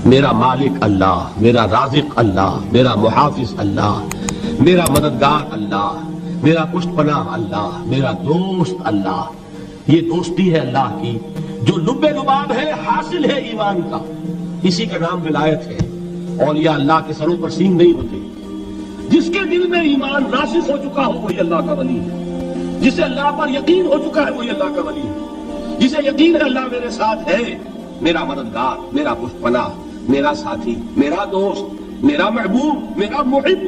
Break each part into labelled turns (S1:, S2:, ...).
S1: میرا مالک اللہ، میرا رازق اللہ، میرا محافظ اللہ، میرا مددگار اللہ، میرا پشت پناہ اللہ، میرا دوست اللہ. یہ دوستی ہے اللہ کی جو لب لباب ہے، حاصل ہے ایمان کا. اسی کا نام ولایت ہے. اولیاء اللہ کے سروں پر سینگ نہیں ہوتے. جس کے دل میں ایمان راسخ ہو چکا ہو وہی اللہ کا ولی ہے. جسے اللہ پر یقین ہو چکا ہے وہی اللہ کا ولی ہے. جسے یقین ہے اللہ میرے ساتھ ہے، میرا مددگار، میرا پشت پناہ، میرا ساتھی، میرا دوست، میرا محبوب، میرا محب.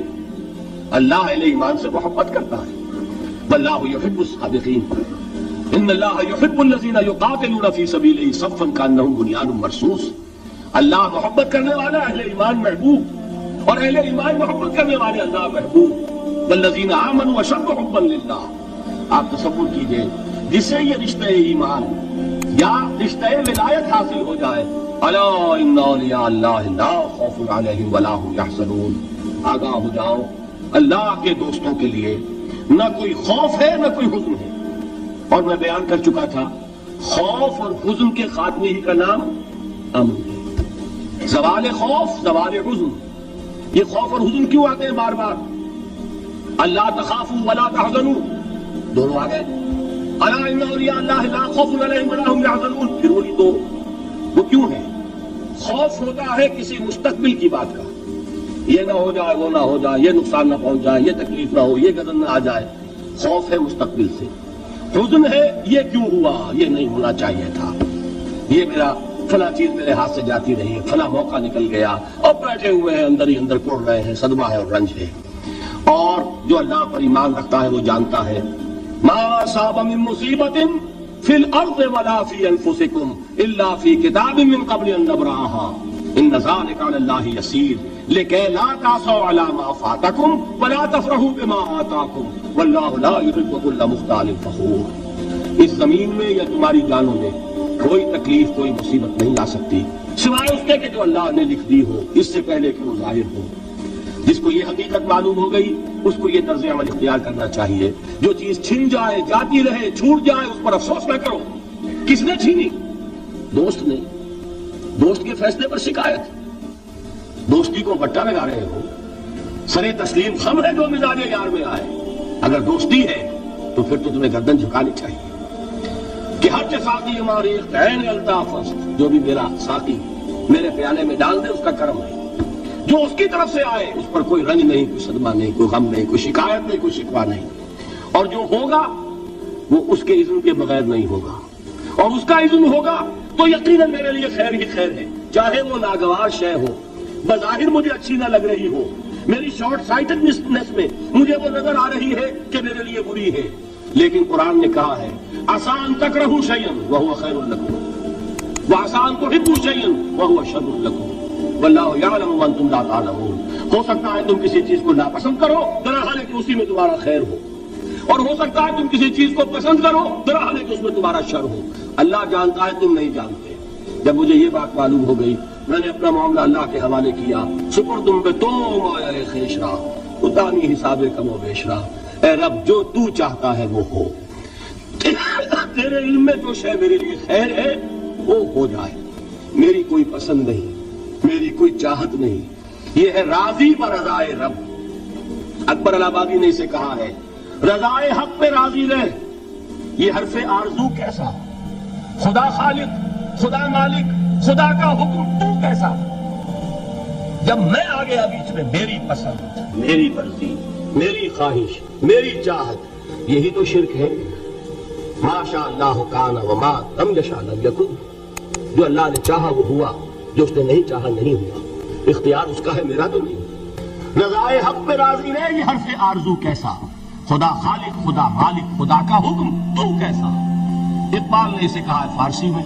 S1: اللہ اہل ایمان سے محبت کرتا ہے. واللہ یحب الصادقین. ان اللہ یحب الذین یقاتلون فی سبیلہ صفا کانہم بنیان مرصوص. اللہ محبت کرنے والا، اہل ایمان محبوب، اور اہل ایمان محبت کرنے والے اللہ محبوب. والذین آمنوا اشد حبا للہ. آپ تصور کیجئے جسے یہ رشتہ ایمان یا رشتہ ولایت حاصل ہو جائے، الا ان اولیاء اللہ لا خوف علیہم ولا هم یحزنون. آگاہ ہو جاؤ، اللہ کے دوستوں کے لیے نہ کوئی خوف ہے نہ کوئی حزن ہے. اور میں بیان کر چکا تھا خوف اور حزن کے خاتمے ہی کا نام امن ہے. زوال خوف، زوال حزن. یہ خوف اور حزن کیوں آتے ہیں بار بار؟ اللہ تخافوا ولا تحزنوا، دونوں آ گئے. الا ان اولیاء اللہ لا خوف علیہم ولا هم یحزنون، پھر وہی دو. وہ کیوں ہے؟ خوف ہوتا ہے کسی مستقبل کی بات کا، یہ نہ ہو جائے، وہ نہ ہو جائے، یہ نقصان نہ پہنچ جائے، یہ تکلیف نہ ہو، یہ غضب نہ آ جائے. خوف ہے مستقبل سے. حزن ہے یہ کیوں ہوا، یہ نہیں ہونا چاہیے تھا، یہ میرا فلاں چیز میرے ہاتھ سے جاتی رہی ہے، فلاں موقع نکل گیا، اور بیٹھے ہوئے ہیں اندر ہی اندر کوڑ رہے ہیں، صدمہ ہے اور رنج ہے. اور جو اللہ پر ایمان رکھتا ہے وہ جانتا ہے ما اصاب من مصیبت فی الارض ولا فی انفسکم الا فی کتاب من قبل ان نبرأها ان ذلک علی اللہ یسیر لکی لا تعصوا علی ما فاتکم ولا تفرحوا بما آتاکم واللہ لا یحب کل مختال فخور. اس زمین میں یا تمہاری جانوں میں کوئی تکلیف، کوئی مصیبت نہیں آ سکتی سوائے اس کے کہ جو اللہ نے لکھ دی ہو اس سے پہلے کہ وہ ظاہر ہو. جس کو یہ حقیقت معلوم ہو گئی اس کو یہ طرز عمل اختیار کرنا چاہیے. جو چیز چھن جائے، جاتی رہے، چھوٹ جائے، اس پر افسوس نہ کرو. کس نے چھینی؟ دوست نے. دوست کے فیصلے پر شکایت. دوستی کو بٹا لگا رہے ہو. سرے تسلیم خم ہے جو مزاج یار میں آئے. اگر دوستی ہے تو پھر تو تمہیں گردن جھکانی چاہیے کہ ہر ساقی ہماری عین الطاف است، جو بھی میرا ساقی میرے پیالے میں ڈال دے اس کا کرم ہے. جو اس کی طرف سے آئے اس پر کوئی رنج نہیں، کوئی صدمہ نہیں، کوئی غم نہیں، کوئی شکایت نہیں، کوئی شکوہ نہیں. اور جو ہوگا وہ اس کے اذن کے بغیر نہیں ہوگا، اور اس کا اذن ہوگا تو یقیناً میرے لیے خیر ہی خیر ہے. چاہے وہ ناگوار شے ہو، بظاہر مجھے اچھی نہ لگ رہی ہو، میری شارٹ سائٹڈنس میں مجھے وہ نظر آ رہی ہے کہ میرے لیے بری ہے، لیکن قرآن نے کہا ہے آسان تکرہوا شیئا وہو خیر لکم وآسان تحبوا شیئا وہو شر لکم واللہ یعلم وانتم لا تعلمون. ہو سکتا ہے تم کسی چیز کو ناپسند کرو درحال کہ اسی میں تمہارا خیر ہو، اور ہو سکتا ہے تم کسی چیز کو پسند کرو درحال کہ اس میں تمہارا شر ہو. اللہ جانتا ہے، تم نہیں جانتے. جب مجھے یہ بات معلوم ہو گئی میں نے اپنا معاملہ اللہ کے حوالے کیا. سپردم بے تو مایا خیش را اتانی حساب کم و بیش را. اے رب جو تو چاہتا ہے وہ ہو. تیرے علم میں جو شے میرے لیے خیر ہے وہ ہو جائے. میری کوئی پسند نہیں، میری کوئی چاہت نہیں. یہ ہے راضی برضائے رب. اکبر الہآبادی نے اسے کہا ہے رضائے حق پہ راضی رہ. یہ حرف آرزو کیسا؟ خدا خالق، خدا مالک، خدا کا حکم تو کیسا؟ جب میں آ گیا بیچ میں میری پسند، میری مرضی، میری خواہش، میری چاہت، یہی تو شرک ہے. ما شاء اللہ کان وما لم یشاء لم یکن. جو اللہ نے چاہا وہ ہوا، جو اس نے نہیں چاہا نہیں ہوا. اختیار اس کا ہے، میرا تو نہیں. رضائے حق پہ راضی رہے یہ حرف آرزو کیسا؟ خدا خالق، خدا مالک، خدا کا حکم تو کیسا؟ اقبال نے اسے کہا ہے فارسی میں.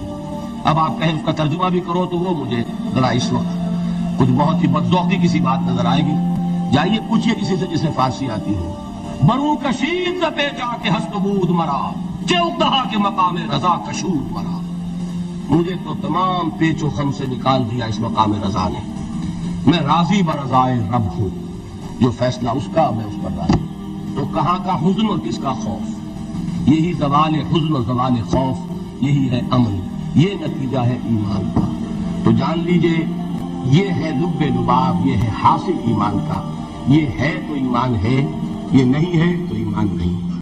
S1: اب آپ کہیں اس کا ترجمہ بھی کرو تو وہ مجھے ذرا اس وقت کچھ بہت ہی بدذوقی کسی بات نظر آئے گی. جائیے پوچھئے کسی سے جسے فارسی آتی ہو. برو کشید ز پہ جا کے ہست بود مرا چوک دہا کے مقام رضا کشود مرا. مجھے تو تمام پیچ و خم سے نکال دیا اس مقام رضا نے. میں راضی برضائے رب ہوں، جو فیصلہ اس کا میں اس پر راضی. تو کہاں کا حزن اور کس کا خوف؟ یہی زوال حزن اور زوال خوف، یہی ہے امن. یہ نتیجہ ہے ایمان کا. تو جان لیجئے یہ ہے لب لباب، یہ ہے حاصل ایمان کا. یہ ہے تو ایمان ہے، یہ نہیں ہے تو ایمان نہیں.